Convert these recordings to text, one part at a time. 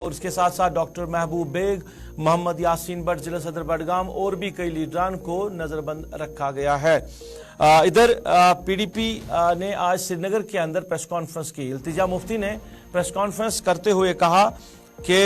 और इसके साथ साथ डॉक्टर महबूब बेग, मोहम्मद यासीन भट्ट जिला सदर बडगाम और भी कई लीडरान को नजरबंद रखा गया है। इधर पीडीपी ने आज श्रीनगर के अंदर प्रेस कॉन्फ्रेंस की। इल्तिजा मुफ्ती ने प्रेस कॉन्फ्रेंस करते हुए कहा कि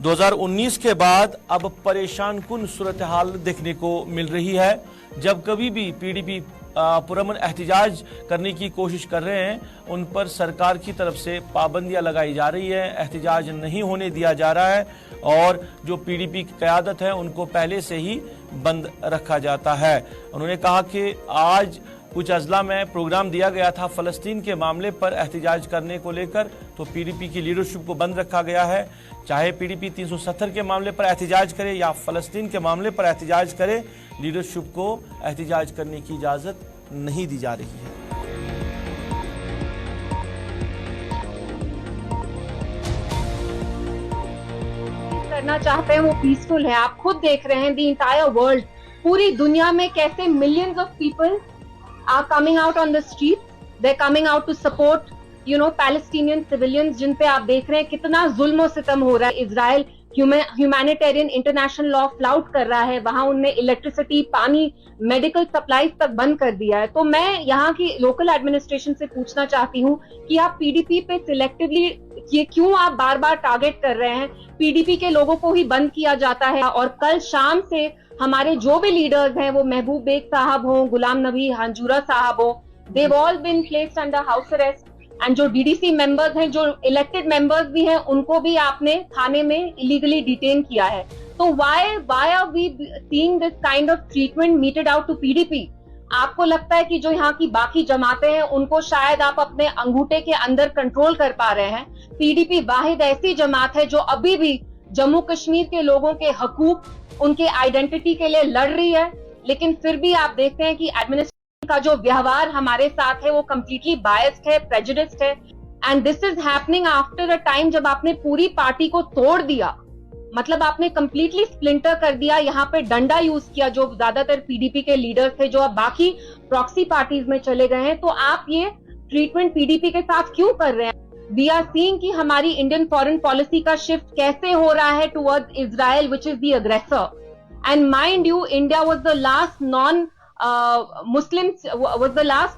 2019 के बाद अब परेशान कुन सूरत हाल देखने को मिल रही है। जब कभी भी पीडीपी पुरअमन एहतजाज करने की कोशिश कर रहे हैं, उन पर सरकार की तरफ से पाबंदियां लगाई जा रही है, एहतजाज नहीं होने दिया जा रहा है और जो पीडीपी की क़यादत है उनको पहले से ही बंद रखा जाता है। उन्होंने कहा कि आज कुछ अजला में प्रोग्राम दिया गया था फ़लस्तीन के मामले पर एहतजाज करने को लेकर, तो पीडीपी की लीडरशिप को बंद रखा गया है। चाहे पीडीपी 370 के मामले पर एहतजाज करे या फ़लस्तीन के मामले पर एहतजाज करे, लीडरशिप को एहतजाज करने की इजाज़त नहीं दी जा रही है। करना चाहते हैं वो पीसफुल है। आप खुद देख रहे हैं द इंटायर वर्ल्ड, पूरी दुनिया में कैसे millions of people are coming out on the street. They're coming out to support, Palestinian civilians, जिन पे आप देख रहे हैं कितना जुल्म और सितम हो रहा है। Israel humanitarian international law flout कर रहा है, वहां उनने इलेक्ट्रिसिटी, पानी, मेडिकल सप्लाईज तक बंद कर दिया है। तो मैं यहाँ की लोकल एडमिनिस्ट्रेशन से पूछना चाहती हूँ कि आप पीडीपी पे सिलेक्टिवली ये क्यों आप बार बार टारगेट कर रहे हैं? पीडीपी के लोगों को ही बंद किया जाता है और कल शाम से हमारे जो भी लीडर्स हैं, वो महबूब बेग साहब हो, गुलाम नबी हंजूरा साहब हो, they all been placed under house arrest. And जो डीडीसी मेंबर्स हैं, जो इलेक्टेड मेंबर्स भी हैं, उनको भी आपने थाने में इलीगली डिटेन किया है। तो why are we seeing this kind of treatment meted out to PDP? आपको लगता है कि जो यहाँ की बाकी जमातें हैं उनको शायद आप अपने अंगूठे के अंदर कंट्रोल कर पा रहे हैं? पीडीपी वाहिद ऐसी जमात है जो अभी भी जम्मू कश्मीर के लोगों के हकूक, उनके आइडेंटिटी के लिए लड़ रही है, लेकिन फिर भी आप देखते हैं कि एडमिनिस्ट्रेशन का जो व्यवहार हमारे साथ है वो कंप्लीटली बायस्ड है, प्रेजुडिस्ड है। And this is happening after a time जब आपने पूरी पार्टी को तोड़ दिया, मतलब आपने कंप्लीटली स्प्लिंटर कर दिया, यहाँ पे डंडा यूज किया जो ज्यादातर पीडीपी के लीडर्स थे, जो अब बाकी प्रॉक्सी पार्टीज में चले गए हैं। तो आप ये ट्रीटमेंट पीडीपी के साथ क्यों कर रहे हैं? वी आर सीइंग कि हमारी इंडियन फॉरेन पॉलिसी का शिफ्ट कैसे हो रहा है towards Israel, which is the aggressor. And mind you, India was the last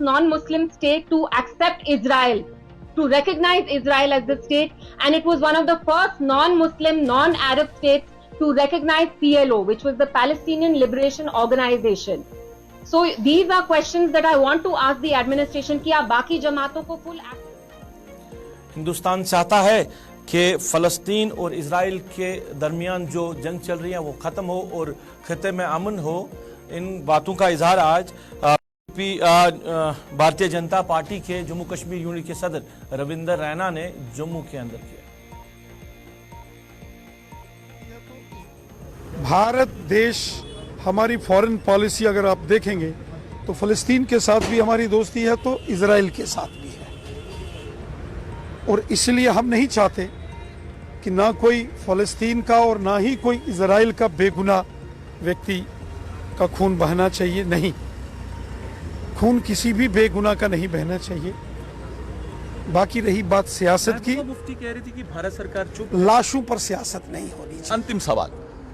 non-Muslim state to accept Israel, to recognize Israel as the state, and it was one of the first non-Muslim, non-Arab states to recognize PLO, which was the Palestinian Liberation Organization. So these are questions that I want to ask the administration कि आप बाकी जमातों को full Hindustan चाहता है कि फ़लस्तीन और Israel के दरमियान जो जंग चल रही है वो ख़त्म हो और खिते में अमन हो। इन बातों का इजहार आज भारतीय जनता पार्टी के जम्मू कश्मीर यूनिट के सदर रविंदर रैना ने जम्मू के अंदर किया। भारत देश, हमारी फॉरेन पॉलिसी अगर आप देखेंगे तो फ़लस्तीन के साथ भी हमारी दोस्ती है, तो इजराइल के साथ भी है। और इसलिए हम नहीं चाहते कि ना कोई फ़लस्तीन का और ना ही कोई इजराइल का बेगुनाह व्यक्ति का खून बहना चाहिए। नहीं, खून किसी भी बेगुनाह का नहीं बहना चाहिए। बाकी रही बात सियासत की, मुफ्ती कह रही थी कि भारत सरकार चुप, लाशों पर सियासत नहीं होनी चाहिए। अंतिम सवाल,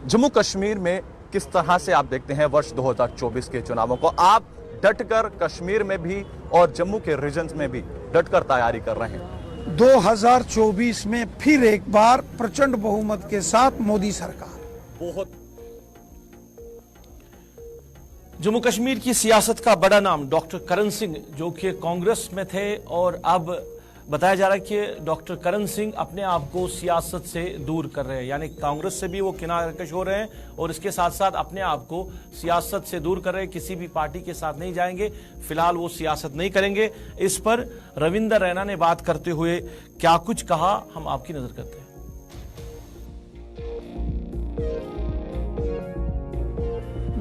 जम्मू कश्मीर में किस तरह से आप देखते हैं वर्ष 2024 के चुनावों को? आप डटकर कश्मीर में भी और जम्मू के रीजन्स में भी डटकर तैयारी कर रहे हैं। 2024 में फिर एक बार प्रचंड बहुमत के साथ मोदी सरकार। बहुत जम्मू कश्मीर की सियासत का बड़ा नाम डॉक्टर करण सिंह, जो कि कांग्रेस में थे और अब बताया जा रहा है कि डॉक्टर करण सिंह अपने आप को सियासत से दूर कर रहे हैं, यानी कांग्रेस से भी वो किनारकश हो रहे हैं और इसके साथ साथ अपने आप को सियासत से दूर कर रहे हैं। किसी भी पार्टी के साथ नहीं जाएंगे, फिलहाल वो सियासत नहीं करेंगे। इस पर रविंदर रैना ने बात करते हुए क्या कुछ कहा, हम आपकी नजर करते हैं।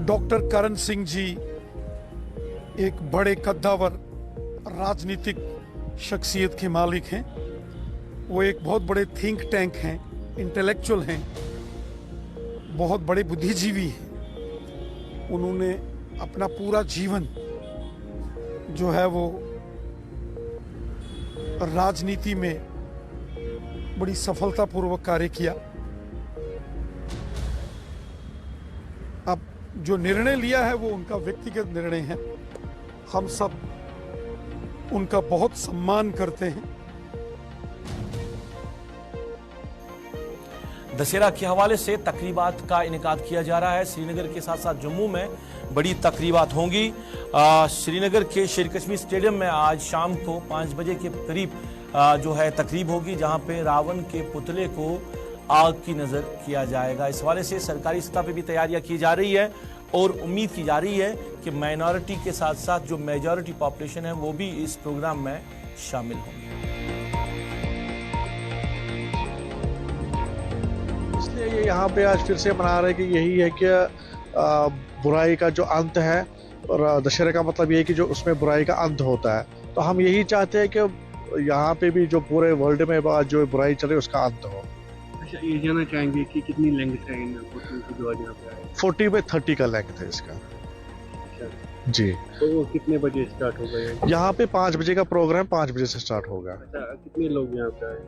डॉक्टर करण सिंह जी एक बड़े कद्दावर राजनीतिक शख्सियत के मालिक हैं। वो एक बहुत बड़े थिंक टैंक हैं, इंटेलेक्चुअल हैं, बहुत बड़े बुद्धिजीवी हैं। उन्होंने अपना पूरा जीवन जो है वो राजनीति में बड़ी सफलतापूर्वक कार्य किया। अब जो निर्णय लिया है वो उनका व्यक्तिगत निर्णय है, हम सब उनका बहुत सम्मान करते हैं। दशहरा के हवाले से तकरीबात का इनेकाद किया जा रहा है। श्रीनगर के साथ साथ जम्मू में बड़ी तकरीबात होंगी। श्रीनगर के शेर कश्मीर स्टेडियम में आज शाम को 5 बजे के करीब जो है तकरीब होगी, जहां पे रावण के पुतले को आग की नजर किया जाएगा। इस हवाले से सरकारी सतह पे भी तैयारियां की जा रही है और उम्मीद की जा रही है कि माइनॉरिटी के साथ साथ जो मेजॉरिटी पॉपुलेशन है वो भी इस प्रोग्राम में शामिल होंगे। इसलिए ये यहाँ पे आज फिर से मना रहे हैं कि यही है कि बुराई का जो अंत है, और दशहरे का मतलब ये है कि जो उसमें बुराई का अंत होता है। तो हम यही चाहते हैं कि यहाँ पे भी जो पूरे वर्ल्ड में जो बुराई चले उसका अंत हो। अच्छा, ये जानना चाहेंगे कि कितनी लेंथ है इन पुतलों की जो आज यहाँ पे आए? 40 बाय 30 का लेंथ है इसका। अच्छा, जी। तो वो कितने बजे स्टार्ट होगा ये? यहाँ पे 5 बजे का प्रोग्राम 5 बजे से स्टार्ट होगा। अच्छा, कितने लोग यहाँ पे आए?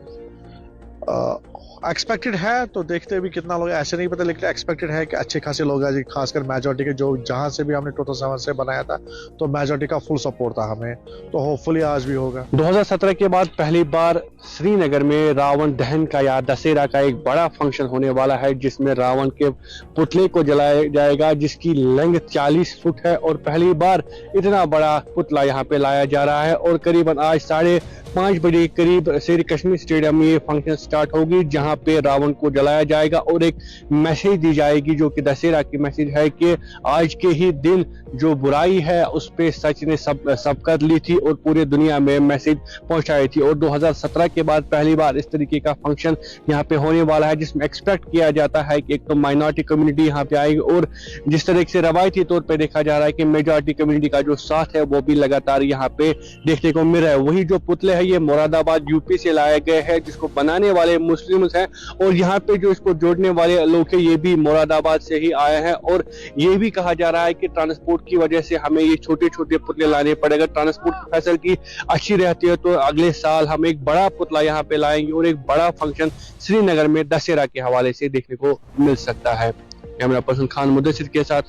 एक्सपेक्टेड है, तो देखते हैं भी कितना लोग, ऐसे नहीं पता, लेकिन एक्सपेक्टेड है कि अच्छे खासे लोग आज, खासकर मेजॉरिटी के, जो जहां से भी हमने 2007 से बनाया था तो मेजॉरिटी का फुल सपोर्ट था हमें, तो होपफुली आज भी होगा। 2017 के बाद पहली बार श्रीनगर में रावण दहन का या दशहरा का एक बड़ा फंक्शन होने वाला है, जिसमें रावण के पुतले को जलाया जाएगा, जिसकी लेंथ 40 फुट है और पहली बार इतना बड़ा पुतला यहाँ पे लाया जा रहा है। और करीबन आज 5:30 बजे करीब शेर कश्मीर स्टेडियम में ये फंक्शन स्टार्ट होगी, जहां पे रावण को जलाया जाएगा और एक मैसेज दी जाएगी, जो कि दशहरा की मैसेज है कि आज के ही दिन जो बुराई है उस पे सच ने सबकत ली थी और पूरे दुनिया में मैसेज पहुंचाई थी। और 2017 के बाद पहली बार इस तरीके का फंक्शन यहाँ पे होने वाला है, जिसमें एक्सपेक्ट किया जाता है कि एक तो माइनॉरिटी कम्युनिटी यहाँ पे आएगी, और जिस तरह से रवायती तौर पे देखा जा रहा है कि मेजॉरिटी कम्युनिटी का जो साथ है वो भी लगातार यहाँ पे देखने को मिल रहा है। वही जो पुतले है ये मुरादाबाद यूपी से लाए गए हैं, जिसको बनाने वाले मुस्लिम्स हैं, और यहाँ पे जो इसको जोड़ने वाले लोग हैं ये भी मुरादाबाद से ही आए हैं। और ये भी कहा जा रहा है कि ट्रांसपोर्ट की वजह से हमें ये छोटे छोटे पुतले लाने पड़ेगा। ट्रांसपोर्ट फैसिलिटी अच्छी रहती है तो अगले साल हम एक बड़ा पुतला यहाँ पे लाएंगे और एक बड़ा फंक्शन श्रीनगर में दशहरा के हवाले से देखने को मिल सकता है। कैमरा पर्सन खान मुदस्सिर के साथ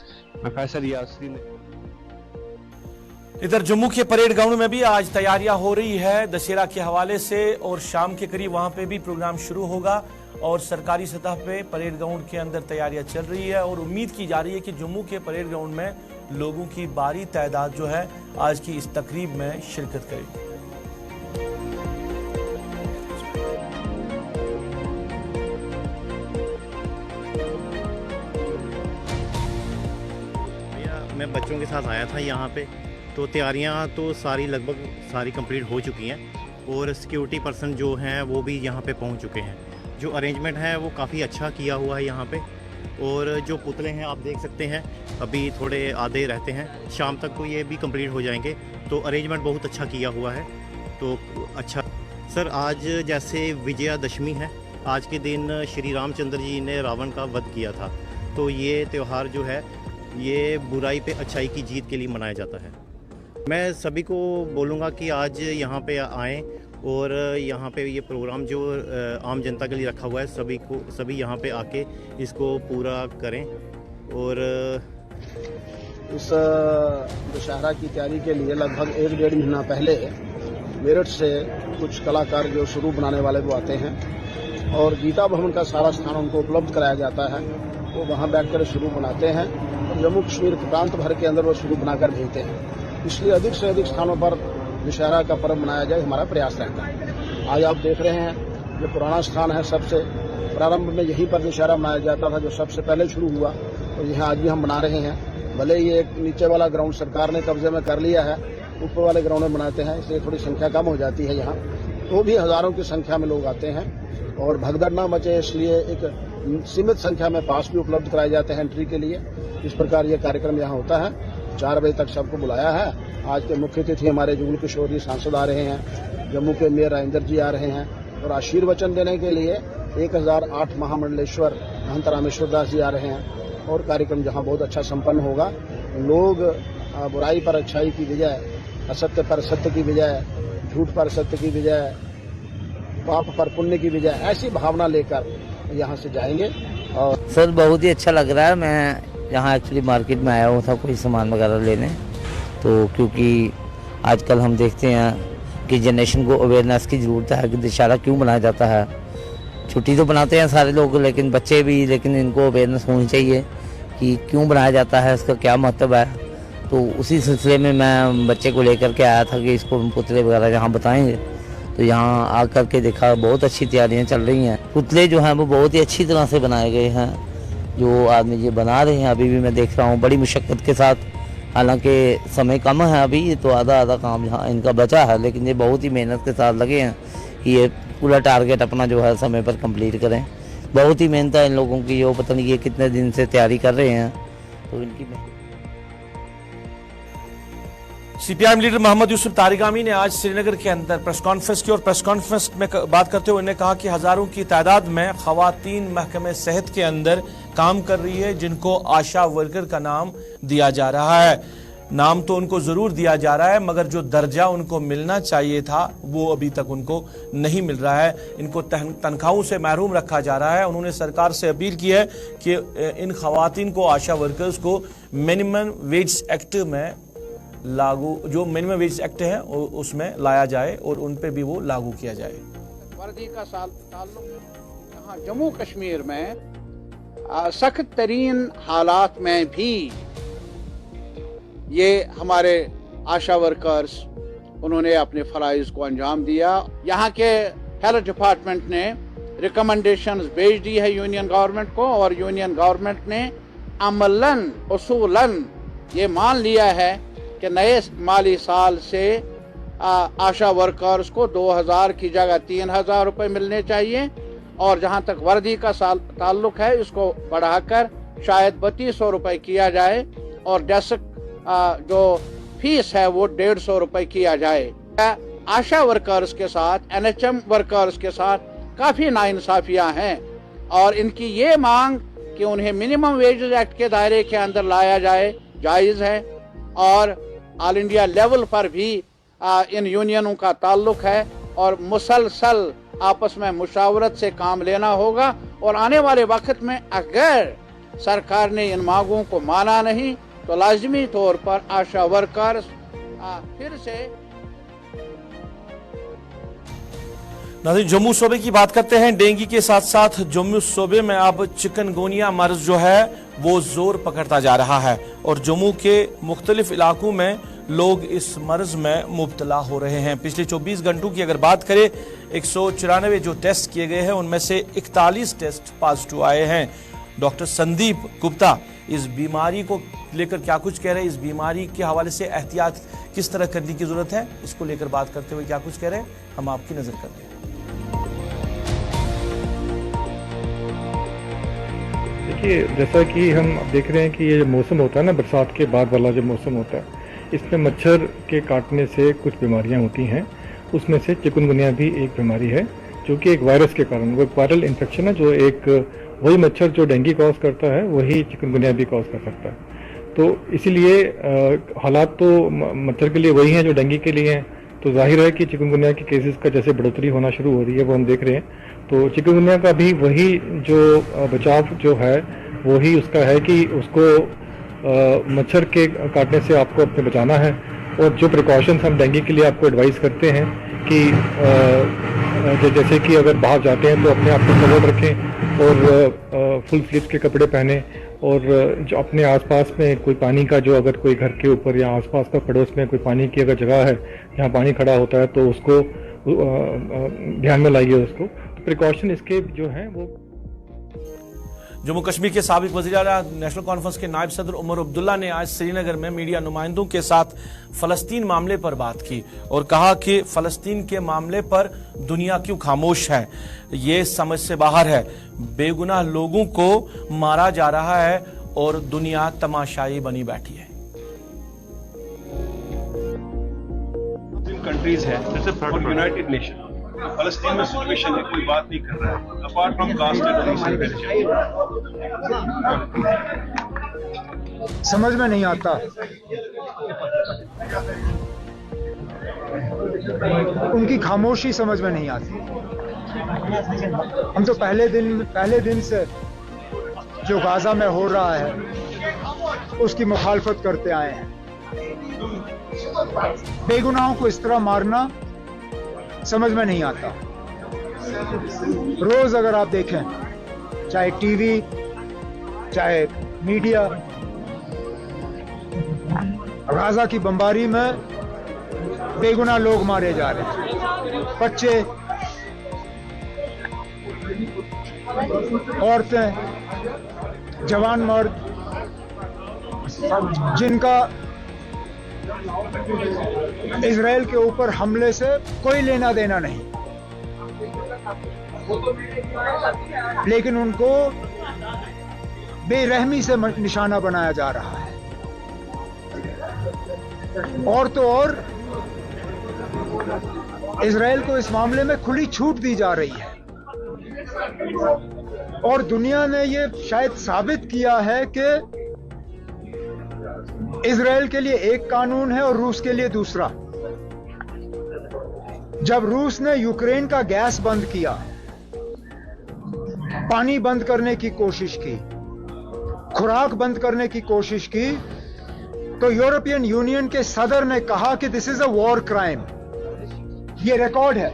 मैं फैसल रियाज, श्रीनगर। इधर जम्मू के परेड ग्राउंड में भी आज तैयारियां हो रही है दशहरा के हवाले से, और शाम के करीब वहां पे भी प्रोग्राम शुरू होगा और सरकारी सतह पे परेड ग्राउंड के अंदर तैयारियां चल रही है। और उम्मीद की जा रही है कि जम्मू के परेड ग्राउंड में लोगों की भारी तादाद जो है आज की इस तकरीब में शिरकत करेगी। मैं बच्चों के साथ आया था यहाँ पे, तो तैयारियाँ तो लगभग सारी कंप्लीट हो चुकी हैं और सिक्योरिटी पर्सन जो हैं वो भी यहाँ पे पहुँच चुके हैं। जो अरेंजमेंट है वो काफ़ी अच्छा किया हुआ है यहाँ पे, और जो पुतले हैं आप देख सकते हैं अभी थोड़े आधे रहते हैं, शाम तक तो ये भी कंप्लीट हो जाएंगे। तो अरेंजमेंट बहुत अच्छा किया हुआ है, तो अच्छा। सर, आज जैसे विजयादशमी है, आज के दिन श्री रामचंद्र जी ने रावण का वध किया था, तो ये त्यौहार जो है ये बुराई पे अच्छाई की जीत के लिए मनाया जाता है। मैं सभी को बोलूँगा कि आज यहाँ पे आएँ और यहाँ पे ये प्रोग्राम जो आम जनता के लिए रखा हुआ है सभी यहाँ पे आके इसको पूरा करें। और इस दशहरा की तैयारी के लिए लगभग 1-1.5 महीना पहले मेरठ से कुछ कलाकार जो शुरू बनाने वाले वो आते हैं और गीता भवन का सारा स्थान उनको उपलब्ध कराया जाता है। वो वहाँ बैठकर शुरू बनाते हैं और जम्मू कश्मीर प्रांत भर के अंदर वो शुरू बनाकर भेजते हैं। इसलिए अधिक से अधिक स्थानों पर दशहरा का पर्व मनाया जाए, हमारा प्रयास रहता है। आज आप देख रहे हैं ये पुराना स्थान है, सबसे प्रारंभ में यहीं पर दशहरा मनाया जाता था, जो सबसे पहले शुरू हुआ, और यहाँ आज भी हम मना रहे हैं। भले ये एक नीचे वाला ग्राउंड सरकार ने कब्जे में कर लिया है, ऊपर वाले ग्राउंड में मनाते हैं, इसलिए थोड़ी संख्या कम हो जाती है यहाँ, तो भी हजारों की संख्या में लोग आते हैं। और भगदड़ न मचे इसलिए एक सीमित संख्या में पास भी उपलब्ध कराए जाते हैं एंट्री के लिए। इस प्रकार ये कार्यक्रम यहाँ होता है। 4 बजे तक सबको बुलाया है। आज के मुख्य अतिथि हमारे जुगल किशोर जी सांसद आ रहे हैं, जम्मू के मेयर राजेंद्र जी आ रहे हैं, और आशीर्वचन देने के लिए 1008 महामंडलेश्वर महंत रामेश्वर दास जी आ रहे हैं। और कार्यक्रम जहाँ बहुत अच्छा संपन्न होगा। लोग बुराई पर अच्छाई की विजय, असत्य पर सत्य की विजय, झूठ पर सत्य की विजय, पाप पर पुण्य की विजय, ऐसी भावना लेकर यहाँ से जाएंगे। और सर बहुत ही अच्छा लग रहा है। मैं यहाँ एक्चुअली मार्केट में आया हुआ था कोई सामान वगैरह लेने, तो क्योंकि आजकल हम देखते हैं कि जनरेशन को अवेयरनेस की ज़रूरत है कि दशहरा क्यों मनाया जाता है। छुट्टी तो बनाते हैं सारे लोग, लेकिन बच्चे भी, लेकिन इनको अवेयरनेस होनी चाहिए कि क्यों बनाया जाता है, इसका क्या महत्व है। तो उसी सिलसिले में मैं बच्चे को लेकर के आया था कि इसको हम पुतले वगैरह यहाँ बताएंगे। तो यहाँ आकर के देखा बहुत अच्छी तैयारियाँ चल रही हैं। पुतले जो हैं वो बहुत ही अच्छी तरह से बनाए गए हैं। जो आदमी ये बना रहे हैं, अभी भी मैं देख रहा हूँ बड़ी मुशक्क़त के साथ, हालांकि समय कम है अभी, तो आधा काम यहाँ इनका बचा है, लेकिन ये बहुत ही मेहनत के साथ लगे हैं कि ये पूरा टारगेट अपना जो है समय पर कंप्लीट करें। बहुत ही मेहनत है इन लोगों की, वो पता नहीं ये कितने दिन से तैयारी कर रहे हैं, तो इनकी सीपीआईएम लीडर मोहम्मद यूसुफ तारिगामी ने आज श्रीनगर के अंदर प्रेस कॉन्फ्रेंस की और प्रेस कॉन्फ्रेंस में बात करते हुए उन्होंने कहा कि हजारों की तादाद में खवातीन महकमे सेहत के अंदर काम कर रही है, जिनको आशा वर्कर का नाम दिया जा रहा है। नाम तो उनको जरूर दिया जा रहा है, मगर जो दर्जा उनको मिलना चाहिए था वो अभी तक उनको नहीं मिल रहा है। इनको तनख्वाहों से महरूम रखा जा रहा है। उन्होंने सरकार से अपील की है कि इन खवातीन को, आशा वर्कर्स को मिनिमम वेज एक्ट में लागू, जो मिनिमम वेज एक्ट है उसमें लाया जाए और उन पे भी वो लागू किया जाए। वर्दी का ताल्लुक यहाँ जम्मू कश्मीर में सख्त तरीन हालात में भी ये हमारे आशा वर्कर्स उन्होंने अपने फराइज को अंजाम दिया। यहाँ के हेल्थ डिपार्टमेंट ने रिकमेंडेशंस भेज दी है यूनियन गवर्नमेंट को, और यूनियन गवर्नमेंट ने अमलन उसूलन ये मान लिया है कि नए माली साल से आशा वर्कर्स को 2000 की जगह 3000 रुपए मिलने चाहिए, और जहां तक वर्दी का ताल्लुक है इसको बढ़ाकर शायद 3200 रुपए किया जाए, और डेस्क जो फीस है वो 150 रुपए किया जाए। आशा वर्कर्स के साथ, एनएचएम वर्कर्स के साथ काफी नाइंसाफियां हैं, और इनकी ये मांग कि उन्हें मिनिमम वेजेस एक्ट के दायरे के अंदर लाया जाए जायज है, और ऑल इंडिया लेवल पर भी इन यूनियनों का ताल्लुक है, और मुसलसल आपस में मुशावरत से काम लेना होगा। और आने वाले वक्त में अगर सरकार ने इन मांगों को माना नहीं तो लाजमी तौर पर आशा वर्कर्स फिर से। नाज़रीन, जम्मू सूबे की बात करते हैं। डेंगू के साथ साथ जम्मू सूबे में अब चिकनगुनिया मर्ज जो है वो जोर पकड़ता जा रहा है, और जम्मू के मुख्तलिफ इलाकों में लोग इस मर्ज में मुब्तला हो रहे हैं। पिछले 24 घंटों की अगर बात करें, 194 जो टेस्ट किए गए हैं उनमें से 41 टेस्ट पॉजिटिव आए हैं। डॉक्टर संदीप गुप्ता इस बीमारी को लेकर क्या कुछ कह रहे हैं, इस बीमारी के हवाले से एहतियात किस तरह करने की जरूरत है, इसको लेकर बात करते हुए क्या कुछ कह रहे हैं, हम आपकी नजर कर रहे हैं। देखिए, जैसा कि हम देख रहे हैं कि ये जो मौसम होता है ना, बरसात के बाद वाला जो मौसम होता है, इसमें मच्छर के काटने से कुछ बीमारियां होती हैं। उसमें से चिकनगुनिया भी एक बीमारी है, जो कि एक वायरस के कारण, वो एक वायरल इन्फेक्शन है, जो एक वही मच्छर जो डेंगू कॉज करता है वही चिकनगुनिया भी कॉज कर सकता है। तो इसीलिए हालात तो मच्छर के लिए वही हैं जो डेंगू के लिए हैं। तो जाहिर है कि चिकनगुनिया के केसेस का जैसे बढ़ोतरी होना शुरू हो रही है वो हम देख रहे हैं। तो चिकनगुनिया का भी वही जो बचाव जो है वही उसका है कि उसको मच्छर के काटने से आपको अपने बचाना है। और जो प्रिकॉशंस हम डेंगू के लिए आपको एडवाइस करते हैं कि जैसे कि अगर बाहर जाते हैं तो अपने आप को कवर्ड रखें और फुल स्लीव्स के कपड़े पहने, और जो अपने आसपास में कोई पानी का, जो अगर कोई घर के ऊपर या आसपास का पड़ोस में कोई पानी की अगर जगह है जहाँ पानी खड़ा होता है तो उसको ध्यान में लाइए उसको। तो प्रिकॉशन इसके जो हैं वो। जम्मू कश्मीर के साबिक वज़ीर आला नेशनल कॉन्फ्रेंस के नायब सदर उमर अब्दुल्ला ने आज श्रीनगर में मीडिया नुमाइंदों के साथ फलस्तीन मामले पर बात की और कहा कि फलस्तीन के मामले पर दुनिया क्यों खामोश है, ये समझ से बाहर है। बेगुनाह लोगों को मारा जा रहा है और दुनिया तमाशाई बनी बैठी है। कंट्रीज है और यूनाइटेड नेशन फलस्तीन में सिचुएशन है, कोई बात नहीं कर रहा है अपार्ट फ्रॉम कास्ट एंड समझ में नहीं आता। उनकी खामोशी समझ में नहीं आती। हम तो पहले दिन से जो गाजा में हो रहा है उसकी मुखालफत करते आए हैं। बेगुनाहों को इस तरह मारना समझ में नहीं आता। रोज अगर आप देखें, चाहे टीवी चाहे मीडिया, गाजा की बमबारी में बेगुनाह लोग मारे जा रहे हैं, बच्चे, औरतें, जवान मर्द, जिनका इजराइल के ऊपर हमले से कोई लेना देना नहीं, लेकिन उनको बेरहमी से निशाना बनाया जा रहा है। और तो और इजराइल को इस मामले में खुली छूट दी जा रही है और दुनिया ने ये शायद साबित किया है कि इजराइल के लिए एक कानून है और रूस के लिए दूसरा। जब रूस ने यूक्रेन का गैस बंद किया, पानी बंद करने की कोशिश की, खुराक बंद करने की कोशिश की, तो यूरोपियन यूनियन के सदर ने कहा कि this is a war crime. ये रिकॉर्ड है,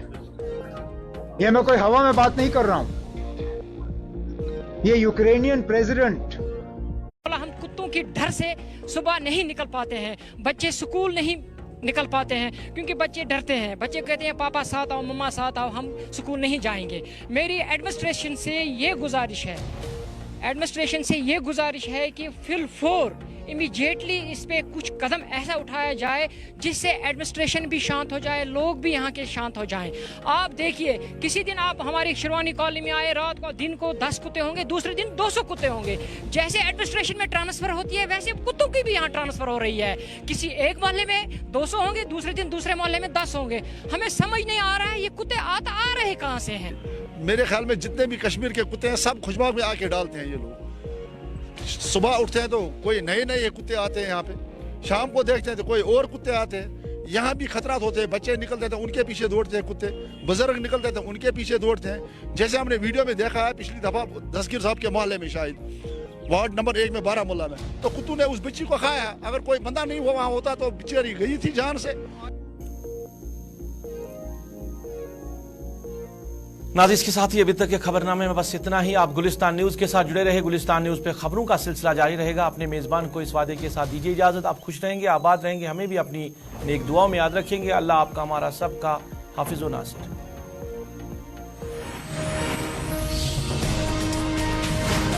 ये मैं कोई हवा में बात नहीं कर रहा हूं। ये यूक्रेनियन प्रेसिडेंट, हम कुत्तों की डर से सुबह नहीं निकल पाते हैं, बच्चे स्कूल नहीं निकल पाते हैं क्योंकि बच्चे डरते हैं। बच्चे कहते हैं पापा साथ आओ, मम्मा साथ आओ, हम स्कूल नहीं जाएंगे। मेरी एडमिनिस्ट्रेशन से ये गुजारिश है कि फिल फोर इमीडिएटली इस पे कुछ कदम ऐसा उठाया जाए जिससे एडमिनिस्ट्रेशन भी शांत हो जाए, लोग भी यहाँ के शांत हो जाएं। आप देखिए, किसी दिन आप हमारी शिरवानी कॉलोनी में आए, रात को दिन को 10 कुत्ते होंगे, दूसरे दिन 200 कुत्ते होंगे। जैसे एडमिनिस्ट्रेशन में ट्रांसफर होती है वैसे कुत्तों की भी यहाँ ट्रांसफर हो रही है। किसी एक मोहल्ले में 200 होंगे, दूसरे दिन दूसरे मोहल्ले में 10 होंगे। हमें समझ नहीं आ रहा है ये कुत्ते आ रहे कहाँ से हैं। मेरे ख्याल में जितने भी कश्मीर के कुत्ते हैं सब खुशबाग में आके डालते हैं ये लोग। सुबह उठते हैं तो कोई नए नए कुत्ते आते हैं यहाँ पे, शाम को देखते हैं तो कोई और कुत्ते आते हैं। यहाँ भी खतरात होते हैं, बच्चे निकलते थे उनके पीछे दौड़ते हैं कुत्ते, बुजुर्ग निकलते थे उनके पीछे दौड़ते हैं। जैसे हमने वीडियो में देखा है पिछली दफा दस्तगीर साहब के मोहल्ले में, शायद वार्ड नंबर 1 में बारामूला में, तो कुत्तों ने उस बच्ची को खाया। अगर कोई बंदा नहीं हुआ वहाँ होता तो बेचारी गई थी जान से। नाज़रीन, इसके साथ ही अभी तक के खबरनामे में बस इतना ही। आप गुलिस्तान न्यूज़ के साथ जुड़े रहे। गुलिस्तान न्यूज़ पे खबरों का सिलसिला जारी रहेगा। अपने मेज़बान को इस वादे के साथ दीजिए इजाज़त। आप खुश रहेंगे, आबाद रहेंगे, हमें भी अपनी नेक दुआओं में याद रखेंगे। अल्लाह आपका, हमारा सबका हाफिज़ व नासिर।